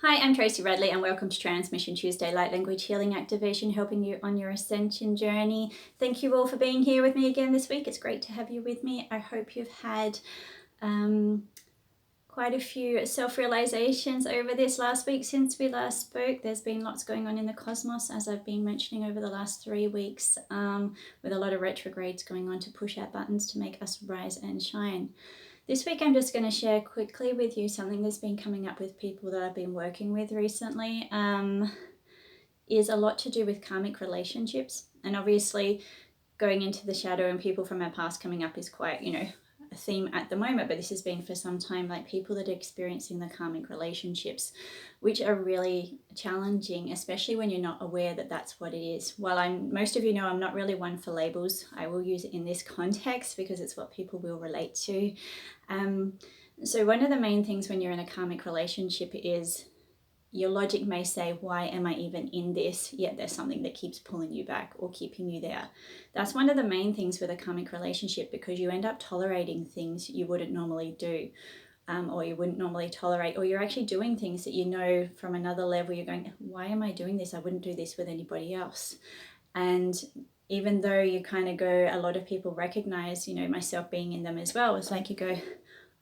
Hi, I'm Tracy Radley and welcome to Transmission Tuesday Light Language Healing Activation, helping you on your Ascension journey. Thank you all for being here with me again this week. It's great to have you with me. I hope you've had quite a few self-realizations over this last week since we last spoke. There's been lots going on in the cosmos, as I've been mentioning over the last 3 weeks, with a lot of retrogrades going on to push our buttons to make us rise and shine. This week I'm just going to share quickly with you something that's been coming up with people that I've been working with recently. Is a lot to do with karmic relationships, and obviously going into the shadow and people from our past coming up is quite, a theme at the moment, but this has been for some time, like people that are experiencing the karmic relationships, which are really challenging, especially when you're not aware that that's what it is. While most of you know I'm not really one for labels, I will use it in this context because it's what people will relate to. So one of the main things when you're in a karmic relationship is your logic may say, why am I even in this? Yet there's something that keeps pulling you back or keeping you there. That's one of the main things with a karmic relationship, because you end up tolerating things you wouldn't normally do, or you wouldn't normally tolerate, or you're actually doing things that you know from another level, you're going, why am I doing this? I wouldn't do this with anybody else. And even though you kind of go, a lot of people recognize, myself being in them as well, it's like you go,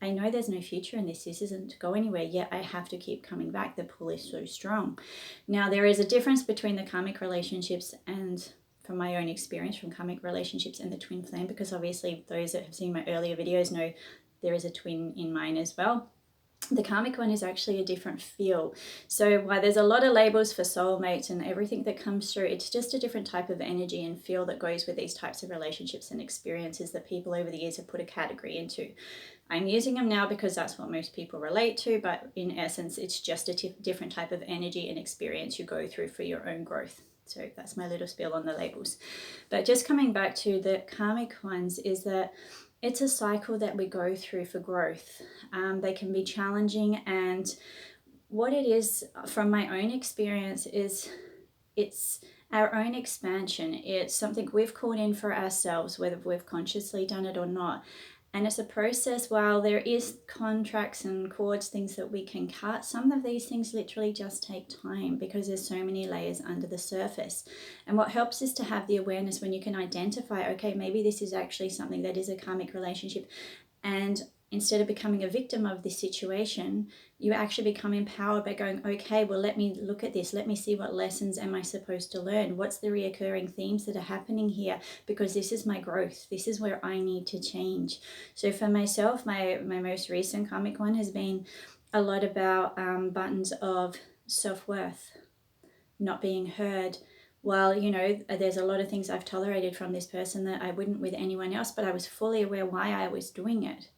I know there's no future in this. This isn't to go anywhere, yet I have to keep coming back. The pull is so strong. Now, there is a difference between the karmic relationships and, from my own experience, from karmic relationships and the twin flame, because obviously those that have seen my earlier videos know there is a twin in mine as well. The karmic one is actually a different feel. So while there's a lot of labels for soulmates and everything that comes through, it's just a different type of energy and feel that goes with these types of relationships and experiences that people over the years have put a category into. I'm using them now because that's what most people relate to, but in essence, it's just a different type of energy and experience you go through for your own growth. So that's my little spiel on the labels. But just coming back to the karmic ones is that it's a cycle that we go through for growth. They can be challenging, and what it is from my own experience is it's our own expansion. It's something we've called in for ourselves, whether we've consciously done it or not. And it's a process. While there is contracts and cords, things that we can cut, some of these things literally just take time because there's so many layers under the surface. And what helps is to have the awareness when you can identify, okay, maybe this is actually something that is a karmic relationship. And instead of becoming a victim of this situation, you actually become empowered by going, okay, well, let me look at this. Let me see what lessons am I supposed to learn? What's the reoccurring themes that are happening here? Because this is my growth. This is where I need to change. So for myself, my most recent karmic one has been a lot about buttons of self-worth, not being heard. Well, there's a lot of things I've tolerated from this person that I wouldn't with anyone else, but I was fully aware why I was doing it.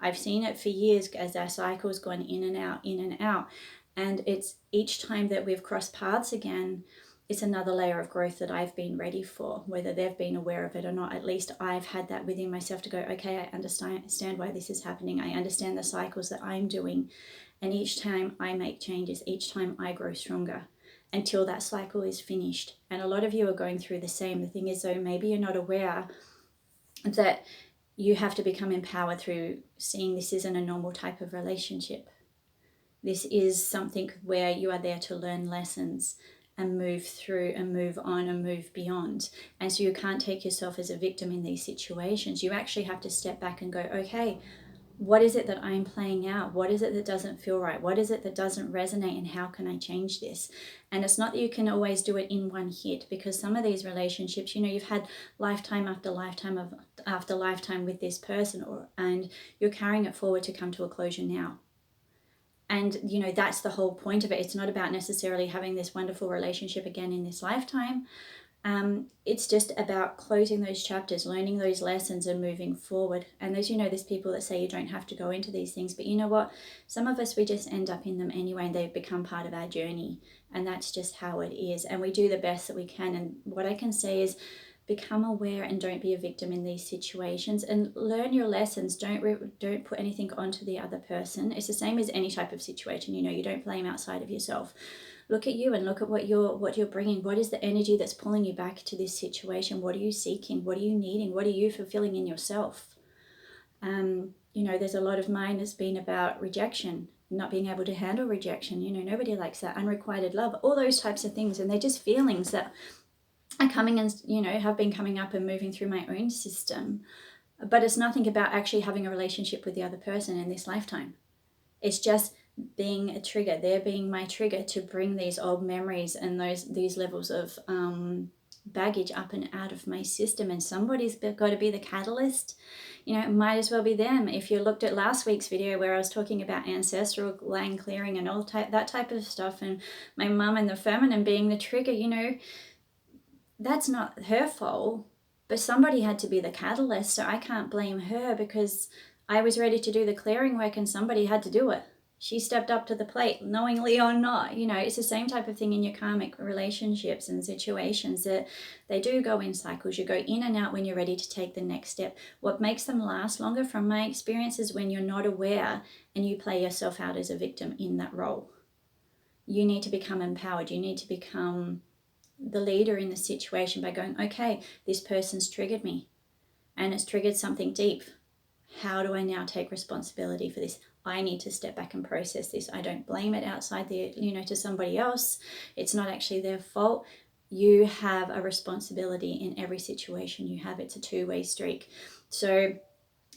I've seen it for years as our cycle's gone in and out. And it's each time that we've crossed paths again, it's another layer of growth that I've been ready for, whether they've been aware of it or not. At least I've had that within myself to go, okay, I understand why this is happening. I understand the cycles that I'm doing. And each time I make changes, each time I grow stronger until that cycle is finished. And a lot of you are going through the same. The thing is, though, maybe you're not aware that you have to become empowered through seeing this isn't a normal type of relationship. This is something where you are there to learn lessons and move through and move on and move beyond. And so you can't take yourself as a victim in these situations. You actually have to step back and go, okay, what is it that I'm playing out? What is it that doesn't feel right? What is it that doesn't resonate, and how can I change this? And it's not that you can always do it in one hit, because some of these relationships, you've had lifetime after lifetime after lifetime with this person, and you're carrying it forward to come to a closure now. And, that's the whole point of it. It's not about necessarily having this wonderful relationship again in this lifetime. It's just about closing those chapters, learning those lessons and moving forward. And there's people that say you don't have to go into these things, but you know what? Some of us, we just end up in them anyway, and they've become part of our journey. And that's just how it is. And we do the best that we can. And what I can say is become aware and don't be a victim in these situations, and learn your lessons. Don't put anything onto the other person. It's the same as any type of situation. You don't blame outside of yourself. Look at you and look at what you're bringing. What is the energy that's pulling you back to this situation? What are you seeking? What are you needing? What are you fulfilling in yourself? There's a lot of mine that's been about rejection, not being able to handle rejection. You know, nobody likes that. Unrequited love, all those types of things. And they're just feelings that are coming and, you know, have been coming up and moving through my own system. But it's nothing about actually having a relationship with the other person in this lifetime. It's just being a trigger. They're being my trigger to bring these old memories and these levels of baggage up and out of my system. And somebody's got to be the catalyst. You know, it might as well be them. If you looked at last week's video where I was talking about ancestral line clearing and all that type of stuff, and my mum and the feminine being the trigger, you know, that's not her fault, but somebody had to be the catalyst. So I can't blame her because I was ready to do the clearing work and somebody had to do it. She stepped up to the plate, knowingly or not. You know, it's the same type of thing in your karmic relationships and situations, that they do go in cycles. You go in and out when you're ready to take the next step. What makes them last longer, from my experience, is when you're not aware and you play yourself out as a victim in that role. You need to become empowered. You need to become the leader in the situation by going, okay, this person's triggered me and it's triggered something deep. How do I now take responsibility for this? I need to step back and process this. I don't blame it outside to somebody else. It's not actually their fault. You have a responsibility in every situation you have. It's a two-way streak. So,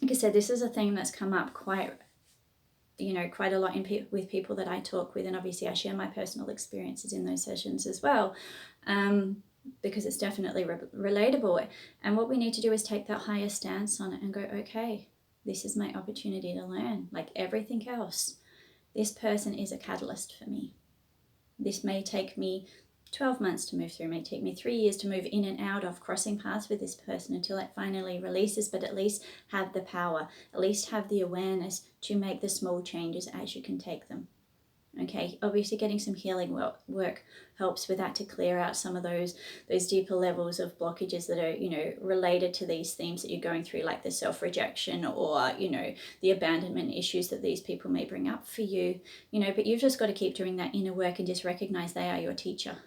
like I said, this is a theme that's come up quite a lot with people that I talk with, and obviously I share my personal experiences in those sessions as well, because it's definitely relatable. And what we need to do is take that higher stance on it and go, okay, this is my opportunity to learn. Like everything else, this person is a catalyst for me. This may take me 12 months to move through, may take me 3 years to move in and out of crossing paths with this person until it finally releases, but at least have the power, at least have the awareness to make the small changes as you can take them. Okay, obviously getting some healing work helps with that, to clear out some of those deeper levels of blockages that are, you know, related to these themes that you're going through, like the self-rejection or, you know, the abandonment issues that these people may bring up for you, you know, but you've just got to keep doing that inner work and just recognize they are your teacher.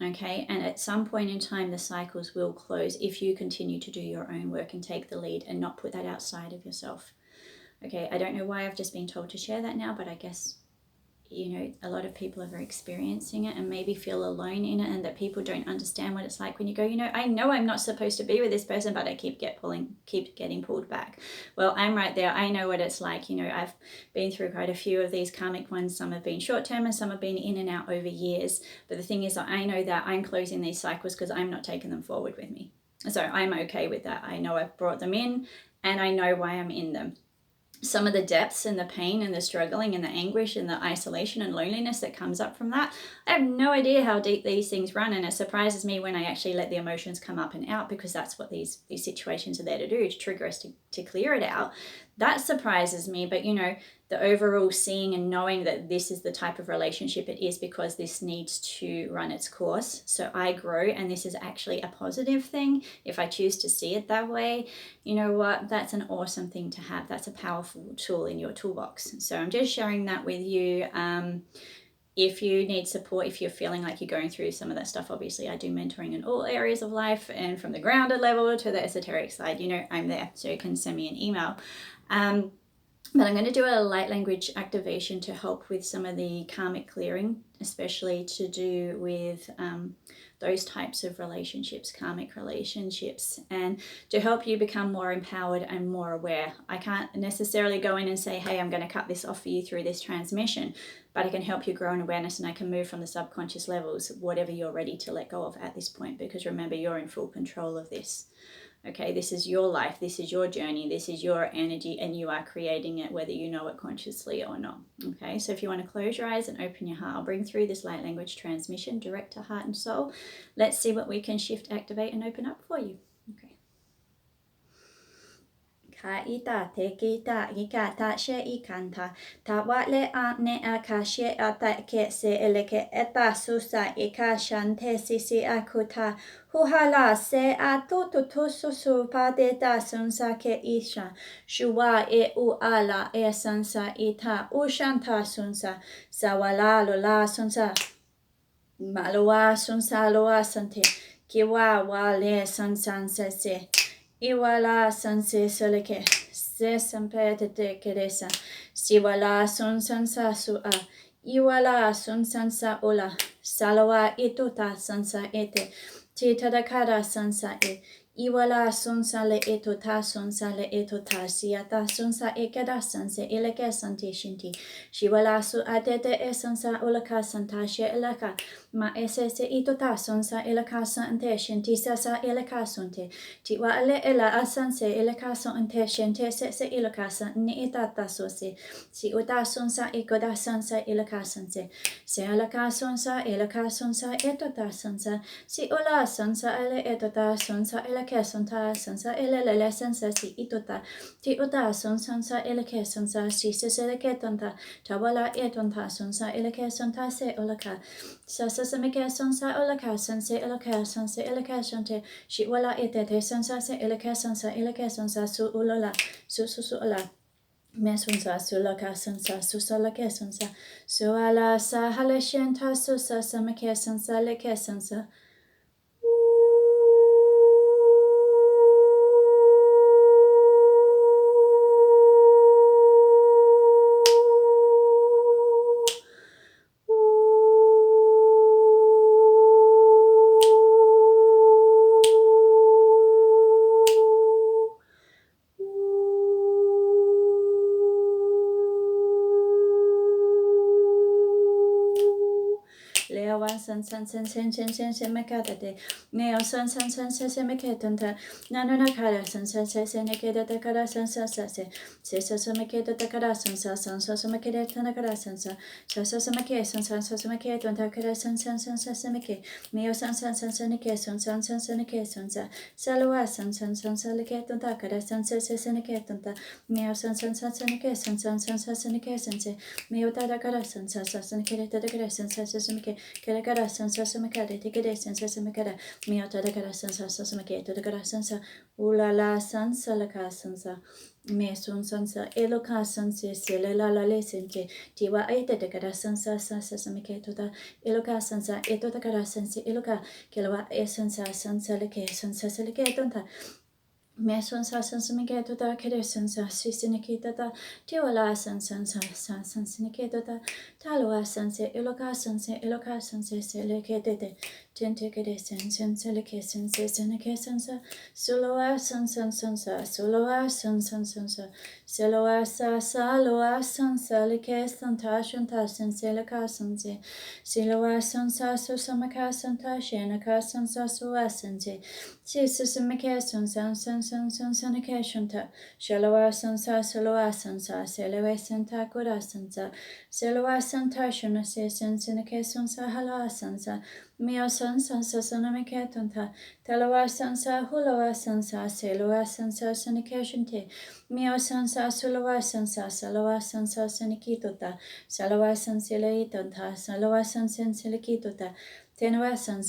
Okay, and at some point in time, the cycles will close if you continue to do your own work and take the lead and not put that outside of yourself. Okay, I don't know why I've just been told to share that now, but I guess, you know, a lot of people are experiencing it and maybe feel alone in it, and that people don't understand what it's like when you go, you know I'm not supposed to be with this person, but I keep getting pulled back. Well, I'm right there. I know what it's like. You know, I've been through quite a few of these karmic ones. Some have been short term and some have been in and out over years. But the thing is that I know that I'm closing these cycles because I'm not taking them forward with me. So I'm okay with that. I know I've brought them in and I know why I'm in them. Some of the depths and the pain and the struggling and the anguish and the isolation and loneliness that comes up from that, I have no idea how deep these things run, and it surprises me when I actually let the emotions come up and out, because that's what these situations are there to do, to trigger us to clear it out. That surprises me, but you know, the overall seeing and knowing that this is the type of relationship it is because this needs to run its course. So I grow, and this is actually a positive thing if I choose to see it that way. You know what? That's an awesome thing to have. That's a powerful tool in your toolbox. So I'm just sharing that with you. If you need support, if you're feeling like you're going through some of that stuff, obviously I do mentoring in all areas of life, and from the grounded level to the esoteric side, you know, I'm there. So you can send me an email. But I'm going to do a light language activation to help with some of the karmic clearing, especially to do with those types of relationships, karmic relationships, and to help you become more empowered and more aware. I can't necessarily go in and say, hey, I'm going to cut this off for you through this transmission, but I can help you grow in awareness, and I can move from the subconscious levels, whatever you're ready to let go of at this point, because remember, you're in full control of this. Okay, this is your life, this is your journey, this is your energy, and you are creating it whether you know it consciously or not. Okay, so if you want to close your eyes and open your heart, I'll bring through this light language transmission direct to heart and soul. Let's see what we can shift, activate, and open up for you. Okay. Ka ita te kita ika ta she ikanta ta wale a ne a ka she ata ke se eleke eta susa ika shante sisi akuta huhala se a to susu pa de ta sunsa ke isha shuwa e u ala e sansa ita ushanta sunsa sawala lola sunsa malua sunsa loa sante kiwa wale sansan se Iwala sanse soleke Zesampe te keresa. Siwala sun sansa su a. Iwala sun sansa ola. Salawa ituta sansa ete. Titadakara sansa e. Iwala sunsa le etota sunsa le etota siata sunsa ekeda sanse eleke sante shinti. Shiwala su atete esansa olaka santa she elaka. Ma esese itota sunsa elaka sante shinti sasa elaka sunte. Tiwa ale ela asanse elaka sante shinte sese elaka san ni etata sose. Si uta sunsa ekoda sansa elaka sanse. Se elaka sunsa etota sansa. Si ola sansa ele etota sansa eleke santa sansa ele sansa si itota. Ti uta sansa eleke sansa si sese eleke tonta. Tawala etonta sansa eleke santa se olaka. Sasa samike sansa olaka sanse eleke sanse eleke sante. Shi wala etete sansa se eleke sansa su ulola. Su ola. Mesunsa sulaka sansa susalake sansa. Suala sa halashenta susa samake sansa leke sansa. San makata Neo san maketanta Nanana kara san nekeda de kara san se maketa de kara san maketa na kara san make san maketa kara san make Neo san neke san neke Salwa san leketa kara san neketa Neo san neke san neke Meo tada kara san neketa de kara san Kerakara sansa samakara, tikere sansa samakara, miota de cara sansa samaketa de cara sansa, ulala sansa la casansa, mesun sansa, eloca sansa, selela la lesente, tiwa aita de cara sansa samaketa da, eloca sansa, eto de cara sansa, eloca, kelwa esensa sansa leke, sansa seleketa. Meson sa sansamiketo da keresan sa sisinikita da tiwala sansinikita da talwa sanse iloka sanse selekete tente keresan seleke senke sansa suloa sansa suloa sansa seloa sa saloa sansa leke santa shanta senseleka sanse siloa sansa susamaka santa shenaka sansa suwa sanse sisamike sanke shanta shaloa sansa saloa sansa selewe santa kura sansa seloa santa shana senke sansa hala sansa Mio sansa sanamike tanta talawa sansa hulawa sansa seloa sansa sanke shante Mio sansa sulawa sansa salawa sansa sanikitota salawa sansele tanta salawa sansen selekitota Tenua san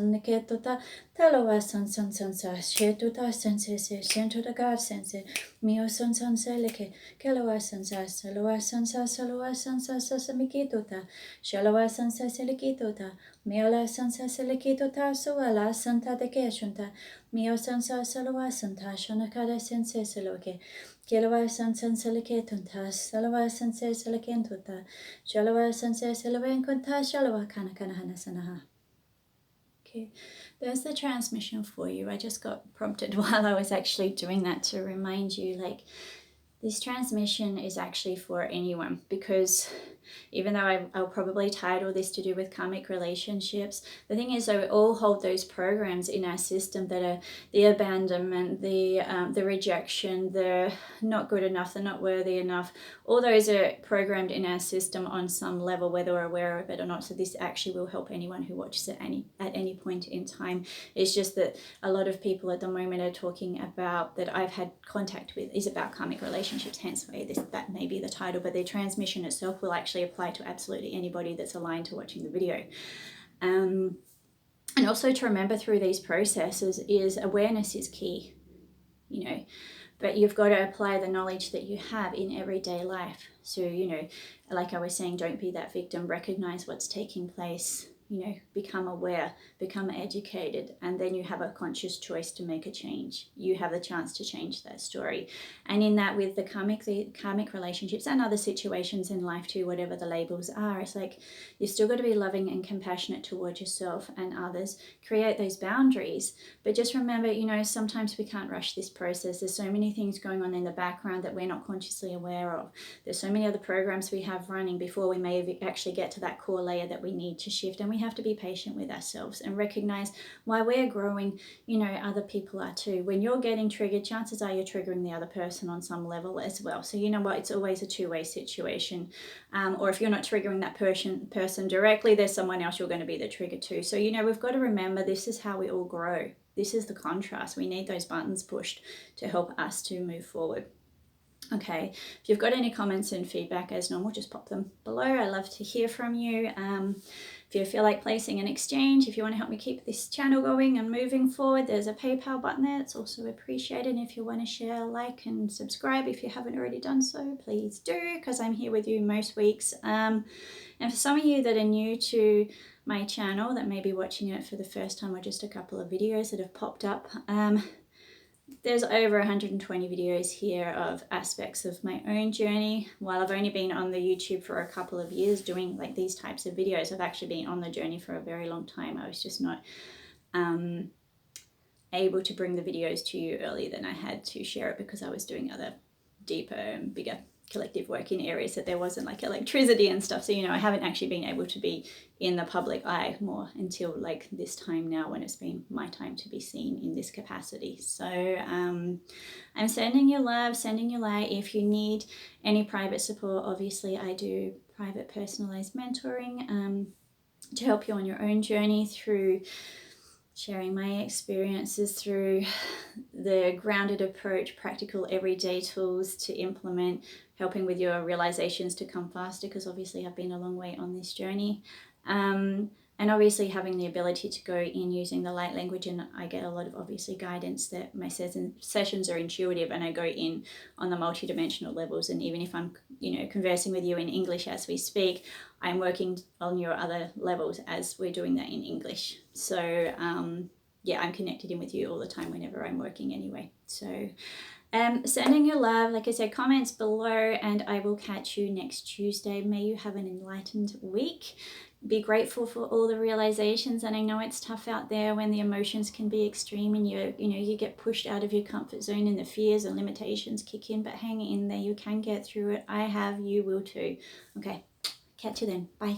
niketota, talawa san shetuta sense, sento da gar sense, mio san seleke, kelawa sansa, salawa sansa sasamikitota, shalawa sansa selekitota, miola sansa selekitota, suala santa de keshunta, mio sansa salawa santa, shanakada sense seloke, kelawa sansan seleketunta, salawa sanse selekentuta, shalawa sanse selevenkunta, shalawa kanahana sanaha. Okay, there's the transmission for you. I just got prompted while I was actually doing that to remind you, like, this transmission is actually for anyone, because even though I'll probably title this to do with karmic relationships, the thing is that we all hold those programs in our system that are the abandonment, the rejection, the not good enough, the not worthy enough. All those are programmed in our system on some level, whether we're aware of it or not. So this actually will help anyone who watches it at any point in time. It's just that a lot of people at the moment are talking about, that I've had contact with, is about karmic relationships, hence why that may be the title, but the transmission itself will actually apply to absolutely anybody that's aligned to watching the video. And also to remember through these processes is awareness is key, but you've got to apply the knowledge that you have in everyday life. So, like I was saying, don't be that victim, recognize what's taking place, become aware, become educated, and then you have a conscious choice to make a change. You have the chance to change that story. And in that, with the karmic relationships and other situations in life too, whatever the labels are, it's like you've still got to be loving and compassionate towards yourself and others. Create those boundaries. But just remember, sometimes we can't rush this process. There's so many things going on in the background that we're not consciously aware of. There's so many other programs we have running before we may actually get to that core layer that we need to shift. And we have to be patient with ourselves and recognize while we're growing, other people are too. When you're getting triggered, chances are you're triggering the other person on some level as well. So you know what, it's always a two-way situation. Or if you're not triggering that person directly, there's someone else you're going to be the trigger to. So we've got to remember, this is how we all grow. This is the contrast. We need those buttons pushed to help us to move forward. Okay, if you've got any comments and feedback, as normal, just pop them below. I love to hear from you. If you feel like placing an exchange, if you want to help me keep this channel going and moving forward, there's a PayPal button there. It's also appreciated. And if you want to share, like, and subscribe if you haven't already done so, please do, because I'm here with you most weeks. And for some of you that are new to my channel, that may be watching it for the first time or just a couple of videos that have popped up, there's over 120 videos here of aspects of my own journey. While I've only been on the YouTube for a couple of years doing like these types of videos, I've actually been on the journey for a very long time. I was just not able to bring the videos to you earlier than I had to share it, because I was doing other deeper and bigger collective work in areas that there wasn't like electricity and stuff. So I haven't actually been able to be in the public eye more until like this time now, when it's been my time to be seen in this capacity. So I'm sending you love, sending you light. If you need any private support, obviously I do private personalized mentoring to help you on your own journey through sharing my experiences, through the grounded approach, practical everyday tools to implement, helping with your realizations to come faster, because obviously I've been a long way on this journey. And obviously having the ability to go in using the light language, and I get a lot of obviously guidance that my sessions are intuitive, and I go in on the multidimensional levels. And even if I'm conversing with you in English as we speak, I'm working on your other levels as we're doing that in English. So yeah, I'm connected in with you all the time whenever I'm working anyway. So sending you love, like I said, comments below, and I will catch you next Tuesday. May you have an enlightened week. Be grateful for all the realizations, and I know it's tough out there when the emotions can be extreme and you get pushed out of your comfort zone and the fears and limitations kick in, but hang in there, you can get through it. I have, you will too. Okay, catch you then. Bye.